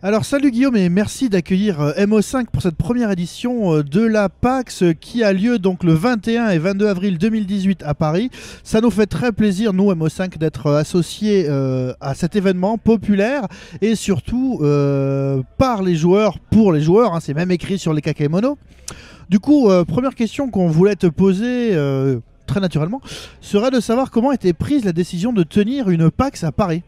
Alors salut Guillaume et merci d'accueillir MO5 pour cette première édition de la PAX qui a lieu donc le 21 et 22 avril 2018 à Paris. Ça nous fait très plaisir, nous MO5, d'être associés à cet événement populaire et surtout par les joueurs, pour les joueurs, hein, c'est même écrit sur les kakémonos. Du coup, première question qu'on voulait te poser très naturellement serait de savoir comment était prise la décision de tenir une PAX à Paris.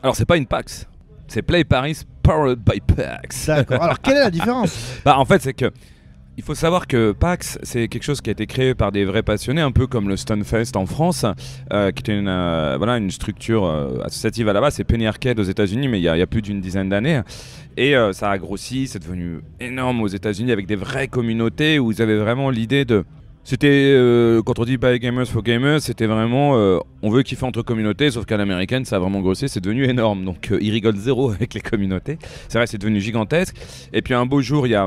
Alors c'est pas une PAX, c'est Play Paris Powered by PAX. D'accord, alors quelle est la différence? En fait c'est que il faut savoir que PAX c'est quelque chose qui a été créé par des vrais passionnés, un peu comme le Stunfest en France, qui était une structure associative à la base. C'est Penny Arcade aux États-Unis, mais il y a plus d'une dizaine d'années. Et ça a grossi, c'est devenu énorme aux États-Unis avec des vraies communautés où ils avaient vraiment l'idée de... C'était, quand on dit by gamers for gamers, c'était vraiment, on veut kiffer entre communautés, sauf qu'à l'américaine, ça a vraiment grossi, c'est devenu énorme. Donc ils rigolent zéro avec les communautés. C'est vrai, c'est devenu gigantesque. Et puis un beau jour, il y a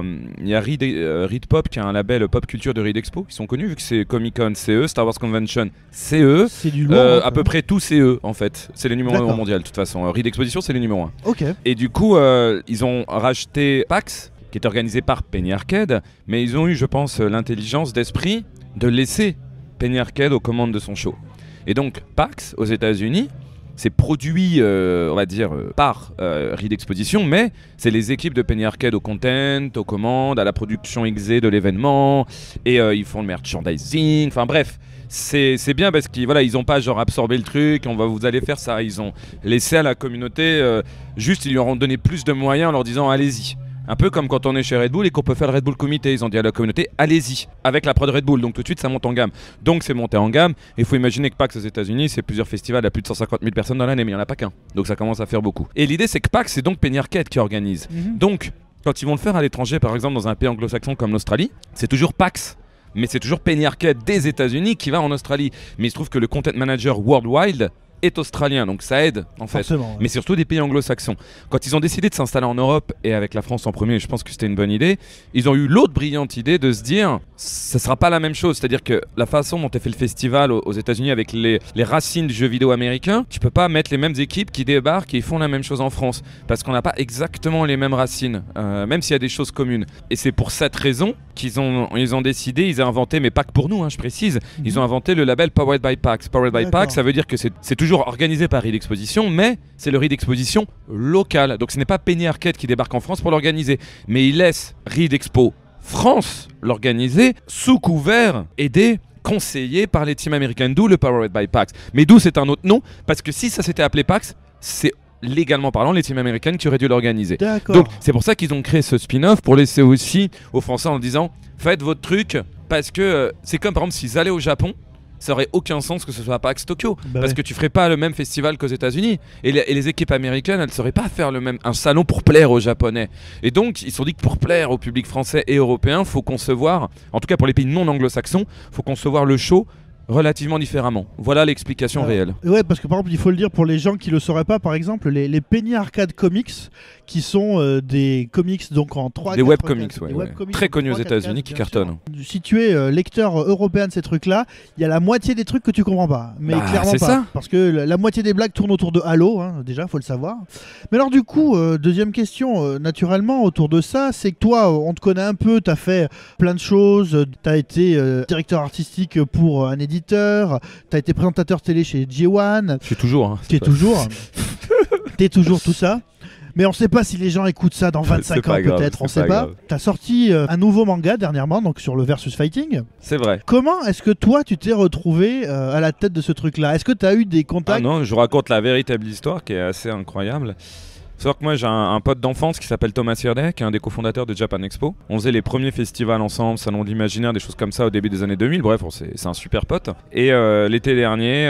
Reed Pop, qui a un label pop culture de Reed Expo. Ils sont connus, vu que c'est Comic Con, c'est eux, Star Wars Convention, c'est eux. C'est du lourd. À peu près tout, c'est eux, en fait. C'est les numéros 1 mondial, de toute façon. Reed Exposition, c'est les numéros 1. Ok. Et du coup, ils ont racheté PAX, qui est organisé par Penny Arcade, mais ils ont eu, je pense, l'intelligence d'esprit de laisser Penny Arcade aux commandes de son show. Et donc, PAX, aux États-Unis, c'est produit, on va dire, par Reed Exposition, mais c'est les équipes de Penny Arcade au content, aux commandes, à la production XZ de l'événement, et ils font le merchandising, enfin bref. C'est bien parce qu'ils ils ont pas genre absorbé le truc, vous allez faire ça. Ils ont laissé à la communauté, juste ils lui ont donné plus de moyens en leur disant allez-y. Un peu comme quand on est chez Red Bull et qu'on peut faire le Red Bull Comité. Ils ont dit à la communauté allez-y, avec la prod Red Bull. Donc tout de suite ça monte en gamme. Donc c'est monté en gamme. Et il faut imaginer que PAX aux États-Unis, c'est plusieurs festivals à plus de 150 000 personnes dans l'année, mais il n'y en a pas qu'un. Donc ça commence à faire beaucoup. Et l'idée c'est que PAX, c'est donc Penny Arcade qui organise. Donc quand ils vont le faire à l'étranger, par exemple dans un pays anglo-saxon comme l'Australie, c'est toujours PAX. Mais c'est toujours Penny Arcade des États-Unis qui va en Australie. Mais il se trouve que le content manager Worldwide est australien, donc ça aide en fait. Forcément, ouais. Mais surtout des pays anglo-saxons. Quand ils ont décidé de s'installer en Europe et avec la France en premier, je pense que c'était une bonne idée, ils ont eu l'autre brillante idée de se dire ça sera pas la même chose. C'est-à-dire que la façon dont est fait le festival aux États-Unis avec les racines du jeu vidéo américain, tu peux pas mettre les mêmes équipes qui débarquent et font la même chose en France parce qu'on n'a pas exactement les mêmes racines, même s'il y a des choses communes. Et c'est pour cette raison qu'ils ont décidé, ils ont inventé, mais pas que pour nous, je précise, ils ont inventé le label Powered by PAX. Powered by PAX, ça veut dire que c'est toujours organisé par Reed Exposition, mais c'est le Reed Exposition local. Donc ce n'est pas Penny Arcade qui débarque en France pour l'organiser, mais il laisse Reed Expo France l'organiser sous couvert et des conseillés par les teams américains, d'où le Powered by PAX. Mais d'où c'est un autre nom, parce que si ça s'était appelé PAX, c'est légalement parlant les teams américaines qui auraient dû l'organiser. Donc c'est pour ça qu'ils ont créé ce spin-off pour laisser aussi aux Français en disant faites votre truc, parce que c'est comme par exemple s'ils allaient au Japon, ça aurait aucun sens que ce soit PAX Tokyo, parce que tu ferais pas le même festival qu'aux États-Unis et les équipes américaines elles sauraient pas faire un salon pour plaire aux Japonais. Et donc ils se sont dit que pour plaire au public français et européen, faut concevoir, en tout cas pour les pays non anglo-saxons, faut concevoir le show relativement différemment. Voilà l'explication réelle. Ouais, parce que par exemple, il faut le dire pour les gens qui le sauraient pas, par exemple, les Penny Arcade Comics, qui sont des comics donc en 3 des webcomics, très connus aux États-Unis qui cartonnent. Si tu es lecteur européen de ces trucs-là, il y a la moitié des trucs que tu comprends pas, mais clairement pas. Ça. Parce que la moitié des blagues tournent autour de Halo, déjà, faut le savoir. Mais alors du coup, deuxième question, naturellement, autour de ça, c'est que toi, on te connaît un peu, t'as fait plein de choses, t'as été directeur artistique pour un éditeur, t'as été présentateur télé chez J1. Je suis toujours. T'es toujours tout ça. Mais on sait pas si les gens écoutent ça dans 25 ans peut-être, on sait pas. T'as sorti un nouveau manga dernièrement, donc sur le Versus Fighting. C'est vrai. Comment est-ce que toi tu t'es retrouvé à la tête de ce truc-là? Est-ce que t'as eu des contacts? Ah non, je vous raconte la véritable histoire qui est assez incroyable. Sauf que moi j'ai un pote d'enfance qui s'appelle Thomas Sirdek, qui est un des cofondateurs de Japan Expo. On faisait les premiers festivals ensemble, Salon de l'Imaginaire, des choses comme ça au début des années 2000. Bref, c'est un super pote. Et l'été dernier,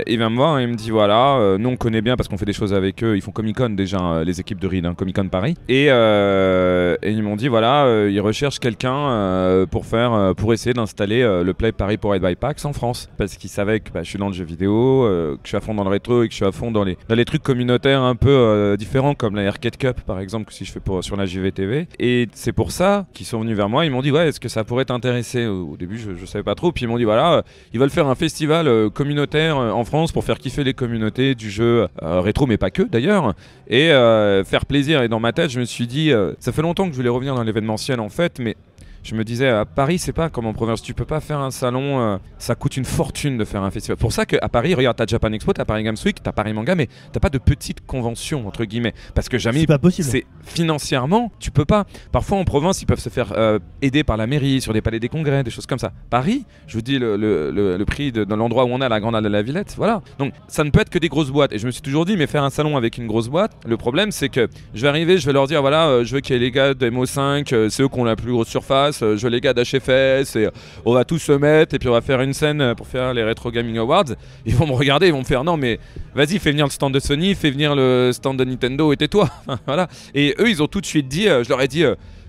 il vient me voir et il me dit voilà, nous on connaît bien parce qu'on fait des choses avec eux. Ils font Comic Con déjà, les équipes de Reed, Comic Con Paris. Et ils m'ont dit voilà, ils recherchent quelqu'un pour essayer d'installer le Play Paris Powered by PAX en France. Parce qu'ils savaient que je suis dans le jeu vidéo, que je suis à fond dans le rétro et que je suis à fond dans les trucs communautaires un peu différents différents comme la Arcade Cup par exemple, que si je fais sur la JVTV. Et c'est pour ça qu'ils sont venus vers moi. Ils m'ont dit ouais, est-ce que ça pourrait t'intéresser? Au début je savais pas trop, puis ils m'ont dit voilà, ils veulent faire un festival communautaire en France pour faire kiffer les communautés du jeu rétro, mais pas que d'ailleurs, et faire plaisir. Et dans ma tête je me suis dit ça fait longtemps que je voulais revenir dans l'événementiel en fait, mais je me disais, à Paris, c'est pas comme en province. Tu peux pas faire un salon, ça coûte une fortune de faire un festival. Pour ça qu'à Paris, regarde, t'as Japan Expo, t'as Paris Games Week, t'as Paris Manga, mais t'as pas de petite convention, entre guillemets. Parce que jamais. C'est pas possible. C'est financièrement, tu peux pas. Parfois en province, ils peuvent se faire aider par la mairie, sur des palais des congrès, des choses comme ça. Paris, je vous dis le prix dans l'endroit où on a la Grande Halle de la Villette, voilà. Donc ça ne peut être que des grosses boîtes. Et je me suis toujours dit, mais faire un salon avec une grosse boîte, le problème, c'est que je vais arriver, je vais leur dire, voilà, je veux qu'il y ait les gars de MO5, c'est eux qui ont la plus grosse surface, je veux les gars d'HFS, et on va tous se mettre et puis on va faire une scène pour faire les Retro Gaming Awards. Ils vont me regarder, ils vont me faire non mais vas-y, fais venir le stand de Sony, fais venir le stand de Nintendo et tais-toi. Voilà. Et eux ils ont tout de suite dit, je leur ai dit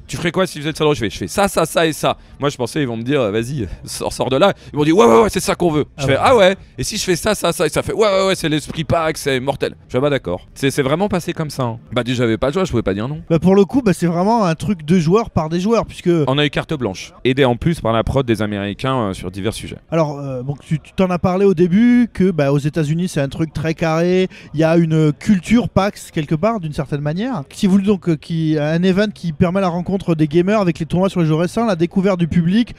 tu ferais quoi si vous êtes salon? Je fais ça, ça, ça et ça. Moi je pensais ils vont me dire vas-y, sors de là. Ils m'ont dit ouais c'est ça qu'on veut. Je fais ah ouais. Et si je fais ça, ça, ça et ça fait ouais c'est l'esprit pack, c'est mortel. Je fais bah d'accord. C'est vraiment passé comme ça. Hein. Bah déjà j'avais pas le choix, je pouvais pas dire non. Bah pour le coup, c'est vraiment un truc de joueur par des joueurs puisque. On a eu carte blanche, aidé en plus par la prod des Américains sur divers sujets. Alors bon, tu t'en as parlé au début que aux États-Unis c'est un truc très carré. Il y a une culture PAX quelque part d'une certaine manière. Si vous voulez donc un event qui permet la rencontre des gamers avec les tournois sur les jeux récents, la découverte du public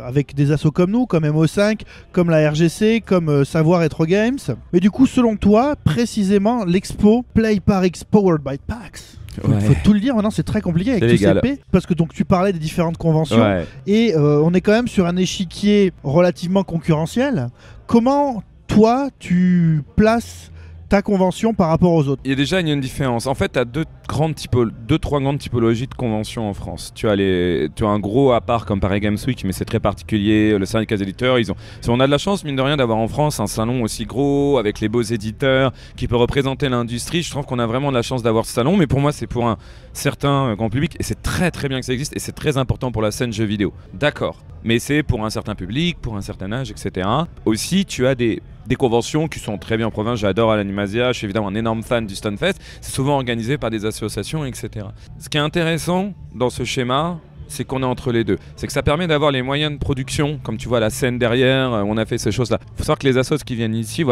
avec des assos comme nous, comme MO5, comme la RGC, comme Savoir Retro Games. Mais du coup, selon toi, précisément, l'expo Play Par X Powered by PAX. Faut tout le dire maintenant, c'est très compliqué avec TCP parce que donc tu parlais des différentes conventions et on est quand même sur un échiquier relativement concurrentiel. Comment toi tu places ta convention par rapport aux autres? Il y a une différence. En fait, tu as deux, trois grandes typologies de conventions en France. Tu as un gros à part comme Paris Games Week, mais c'est très particulier. Le syndicat des éditeurs, on a de la chance, mine de rien, d'avoir en France un salon aussi gros, avec les beaux éditeurs, qui peut représenter l'industrie. Je trouve qu'on a vraiment de la chance d'avoir ce salon, mais pour moi, c'est pour un certain grand public, et c'est très très bien que ça existe, et c'est très important pour la scène jeux vidéo. D'accord. Mais c'est pour un certain public, pour un certain âge, etc. Aussi, tu as des conventions qui sont très bien en province. J'adore à l'Animasia, je suis évidemment un énorme fan du Stunfest. C'est souvent organisé par des associations, etc. Ce qui est intéressant dans ce schéma, c'est qu'on est entre les deux. C'est que ça permet d'avoir les moyens de production, comme tu vois la scène derrière, on a fait ces choses-là. Il faut savoir que les assos qui viennent ici,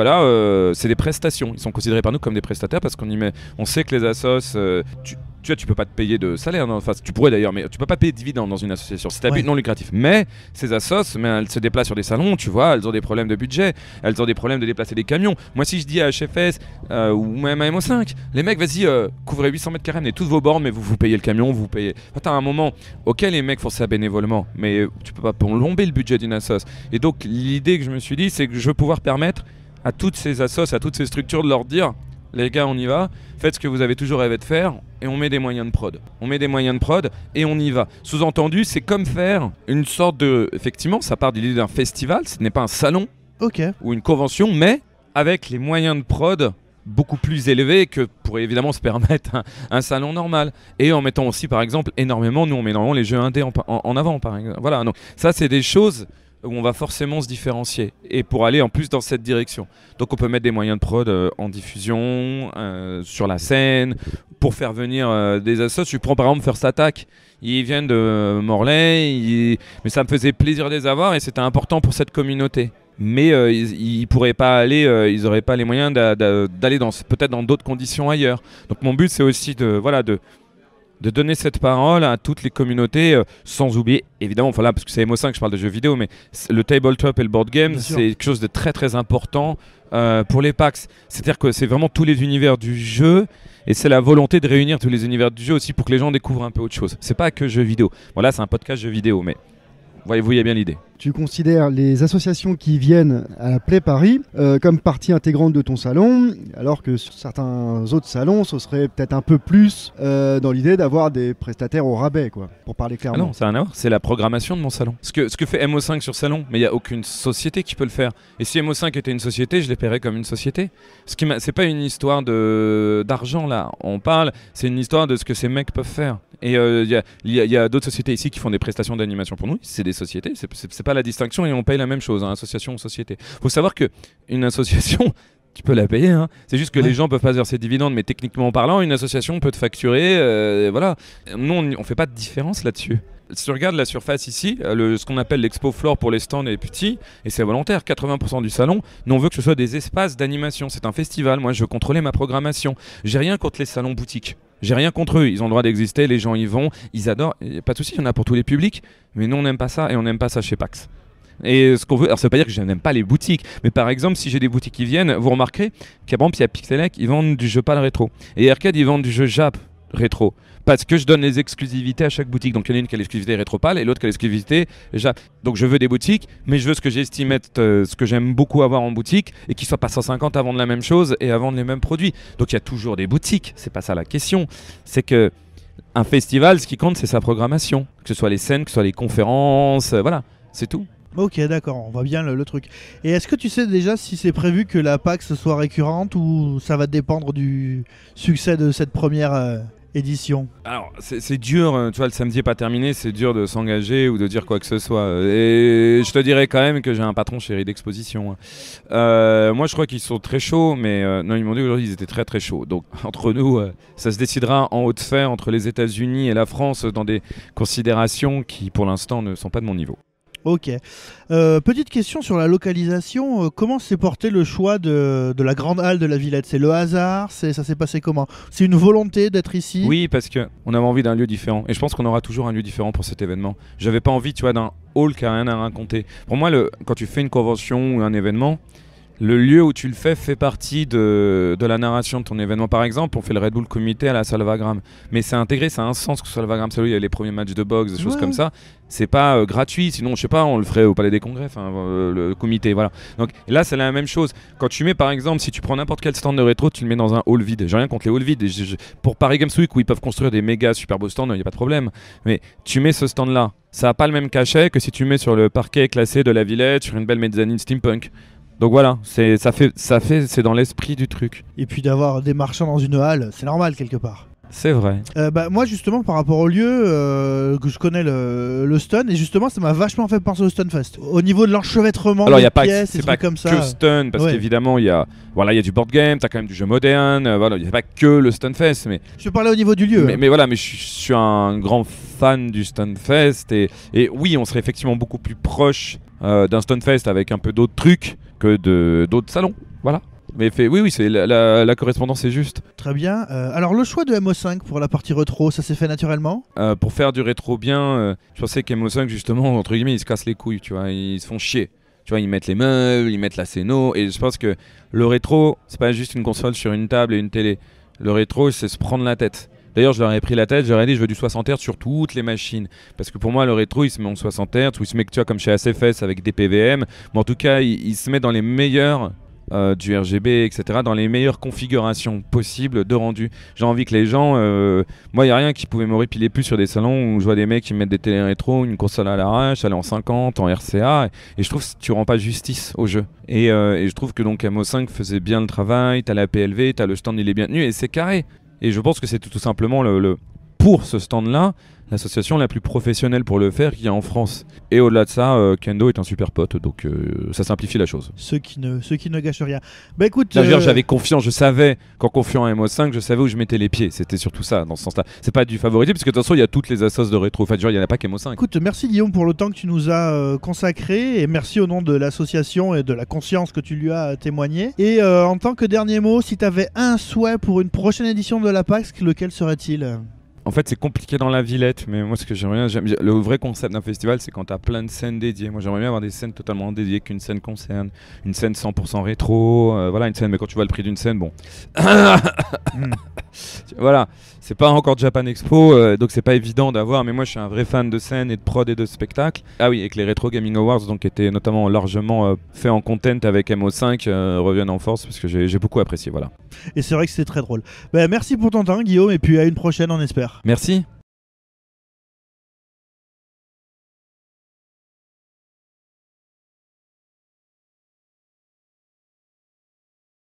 c'est des prestations. Ils sont considérés par nous comme des prestataires parce on sait que les assos, tu peux pas te payer de salaire, non, enfin tu pourrais d'ailleurs, mais tu peux pas payer de dividendes dans une association, c'est un but non lucratif. Mais ces assos, elles se déplacent sur des salons, tu vois, elles ont des problèmes de budget, elles ont des problèmes de déplacer des camions. Moi si je dis à HFS ou même à MO5, les mecs vas-y, couvrez 800 mètres carrés, amenez toutes vos bornes, mais vous payez le camion, vous payez. T'as un moment, ok les mecs font ça bénévolement, mais tu peux pas plomber le budget d'une assos. Et donc l'idée que je me suis dit, c'est que je veux pouvoir permettre à toutes ces assos, à toutes ces structures de leur dire, les gars on y va, faites ce que vous avez toujours rêvé de faire et on met des moyens de prod. On met des moyens de prod et on y va. Sous-entendu, c'est comme faire une sorte de... Effectivement, ça part de l'idée d'un festival, ce n'est pas un salon ou une convention, mais avec les moyens de prod beaucoup plus élevés que pourrait évidemment se permettre un salon normal. Et en mettant aussi, par exemple, nous on met énormément les jeux indés en avant, par exemple. Voilà, donc ça c'est des choses où on va forcément se différencier et pour aller en plus dans cette direction. Donc on peut mettre des moyens de prod en diffusion, sur la scène, pour faire venir des assos. Je prends par exemple First Attack, ils viennent de Morlaix, mais ça me faisait plaisir de les avoir et c'était important pour cette communauté. Mais ils pourraient pas aller, ils n'auraient pas les moyens d'aller peut-être dans d'autres conditions ailleurs. Donc mon but c'est aussi de donner cette parole à toutes les communautés, sans oublier, évidemment, parce que c'est MO5, je parle de jeux vidéo, mais le tabletop et le board game, c'est quelque chose de très très important pour les PAX. C'est-à-dire que c'est vraiment tous les univers du jeu, et c'est la volonté de réunir tous les univers du jeu aussi pour que les gens découvrent un peu autre chose. C'est pas que jeux vidéo. Bon là, c'est un podcast jeux vidéo, mais voyez-vous, il y a bien l'idée. Tu considères les associations qui viennent à la Play Paris comme partie intégrante de ton salon, alors que sur certains autres salons, ce serait peut-être un peu plus dans l'idée d'avoir des prestataires au rabais, quoi, pour parler clairement. Ah non, ça n'a rien à voir, c'est la programmation de mon salon. Ce que fait MO5 sur salon, mais il n'y a aucune société qui peut le faire. Et si MO5 était une société, je les paierais comme une société. C'est pas une histoire d'argent là, on parle, c'est une histoire de ce que ces mecs peuvent faire. Et il y a d'autres sociétés ici qui font des prestations d'animation pour nous, c'est des sociétés, c'est pas la distinction et on paye la même chose, association ou société. Faut savoir qu'une association, Tu peux la payer, hein. C'est juste que Ouais. les gens peuvent pas verser de dividendes, mais techniquement parlant, une association peut te facturer. Voilà. Nous, on fait pas de différence là-dessus. Si tu regardes la surface ici, ce qu'on appelle l'expo floor pour les stands est petit, et c'est volontaire, 80% du salon. Nous, on veut que ce soit des espaces d'animation. C'est un festival. Moi, je veux contrôler ma programmation. J'ai rien contre les salons boutiques. J'ai rien contre eux. Ils ont le droit d'exister. Les gens y vont. Ils adorent. Y a pas de souci, il y en a pour tous les publics. Mais nous, on n'aime pas ça, et on n'aime pas ça chez PAX. Et ce qu'on veut, alors ça veut pas dire que je n'aime pas les boutiques, mais par exemple, si j'ai des boutiques qui viennent, vous remarquerez qu'à par exemple, il y a Pixelec, ils vendent du jeu PAL rétro. Et Arcade, ils vendent du jeu Jap rétro. Parce que je donne les exclusivités à chaque boutique. Donc il y en a une qui a l'exclusivité rétro PAL et l'autre qui a l'exclusivité Jap. Donc je veux des boutiques, mais je veux ce que j'estime être ce que j'aime beaucoup avoir en boutique et qu'ils soient pas 150 à vendre la même chose et à vendre les mêmes produits. Donc il y a toujours des boutiques, c'est pas ça la question. C'est que un festival, ce qui compte, c'est sa programmation. Que ce soit les scènes, que ce soit les conférences, voilà, c'est tout. Ok, d'accord, on voit bien le truc. Et est-ce que tu sais déjà si c'est prévu que la PAX soit récurrente ou ça va dépendre du succès de cette première édition? Alors, c'est dur, tu vois, le samedi est pas terminé, c'est dur de s'engager ou de dire quoi que ce soit. Et je te dirais quand même que j'ai un patron chéri d'exposition. Moi, je crois qu'ils sont très chauds, mais non, ils m'ont dit aujourd'hui ils étaient très très chauds. Donc, entre nous, ça se décidera en haute fer entre les États-Unis et la France dans des considérations qui, pour l'instant, ne sont pas de mon niveau. Ok. Petite question sur la localisation. Comment s'est porté le choix de la grande halle de la Villette? C'est le hasard? Ça s'est passé comment? C'est une volonté d'être ici? Oui, parce qu'on avait envie d'un lieu différent. Et je pense qu'on aura toujours un lieu différent pour cet événement. J'avais pas envie, tu vois, d'un hall qui a rien à raconter. Pour moi, quand tu fais une convention ou un événement, le lieu où tu le fait partie de la narration de ton événement. Par exemple, on fait le Red Bull Comité à la Salvagram. Mais c'est intégré, ça a un sens que ce soit Salvagram. C'est là où il y a les premiers matchs de boxe, des choses comme ça. C'est pas gratuit, sinon, je sais pas, on le ferait au Palais des Congrès, le comité, voilà. Donc là, c'est la même chose. Quand tu mets, par exemple, si tu prends n'importe quel stand de rétro, tu le mets dans un hall vide. J'ai rien contre les halls vides. Pour Paris Games Week, où ils peuvent construire des méga super beaux stands, il n'y a pas de problème. Mais tu mets ce stand-là, ça n'a pas le même cachet que si tu mets sur le parquet classé de la Villette, sur une belle mezzanine steampunk. Donc voilà, c'est dans l'esprit du truc. Et puis d'avoir des marchands dans une halle, c'est normal quelque part. C'est vrai. Moi justement par rapport au lieu que je connais le Stun, et justement ça m'a vachement fait penser au Stunfest au niveau de l'enchevêtrement Alors il des y a pas pièces, c'est pas comme que ça. Stun parce Ouais. qu'évidemment il y a du board game, t'as quand même du jeu moderne, voilà, il y a pas que le Stunfest Je parlais au niveau du lieu. mais voilà, mais je suis un grand fan du Stunfest et oui, on serait effectivement beaucoup plus proche d'un Stunfest avec un peu d'autres trucs que d'autres salons. Voilà. Mais oui, c'est la correspondance est juste. Très bien. Alors le choix de MO5 pour la partie rétro, ça s'est fait naturellement? Pour faire du rétro bien, je pensais qu'MO5 justement, entre guillemets, ils se cassent les couilles, tu vois, ils se font chier. Tu vois, ils mettent les meubles, ils mettent la scéno, et je pense que le rétro, c'est pas juste une console sur une table et une télé. Le rétro, c'est se prendre la tête. D'ailleurs, je leur ai pris la tête, je leur ai dit je veux du 60 Hz sur toutes les machines. Parce que pour moi, le rétro, il se met en 60 Hz, ou il se met, tu vois, comme chez SFS avec des PVM. Mais en tout cas, il se met dans les meilleurs du RGB, etc., dans les meilleures configurations possibles de rendu. J'ai envie que les gens... moi, il n'y a rien qui pouvait me répiler plus sur des salons où je vois des mecs qui mettent des télé rétro, une console à l'arrache, elle est en 50, en RCA, et je trouve que tu rends pas justice au jeu. Et je trouve que donc MO5 faisait bien le travail, t'as la PLV, t'as le stand, il est bien tenu, et c'est carré. Et je pense que c'est tout simplement pour ce stand-là, l'association la plus professionnelle pour le faire qu'il y a en France. Et au-delà de ça, Kendo est un super pote, donc ça simplifie la chose. Ceux qui ne gâchent rien. Bah écoute, Là, j'avais confiance, je savais qu'en confiant à MO5, je savais où je mettais les pieds. C'était surtout ça, dans ce sens-là. C'est pas du favoritisme, parce que de toute façon, il y a toutes les assos de rétro. Enfin, il n'y en a pas qu'MO5. écoute, merci Guillaume pour le temps que tu nous as consacré, et merci au nom de l'association et de la conscience que tu lui as témoigné. Et en tant que dernier mot, si tu avais un souhait pour une prochaine édition de la PAX, lequel serait-il? En fait, c'est compliqué dans la Villette, mais moi, ce que j'aimerais bien, le vrai concept d'un festival, c'est quand tu as plein de scènes dédiées. Moi, j'aimerais bien avoir des scènes totalement dédiées qu'une scène concerne. Une scène 100% rétro, voilà, une scène, mais quand tu vois le prix d'une scène, bon. Voilà, c'est pas encore Japan Expo, donc c'est pas évident d'avoir, mais moi, je suis un vrai fan de scène et de prod et de spectacle. Ah oui, et que les Retro Gaming Awards, donc, étaient notamment largement faits en content avec MO5, reviennent en force, parce que j'ai beaucoup apprécié, voilà. Et c'est vrai que c'était très drôle. Bah, merci pour ton temps Guillaume, et puis à une prochaine on espère. Merci.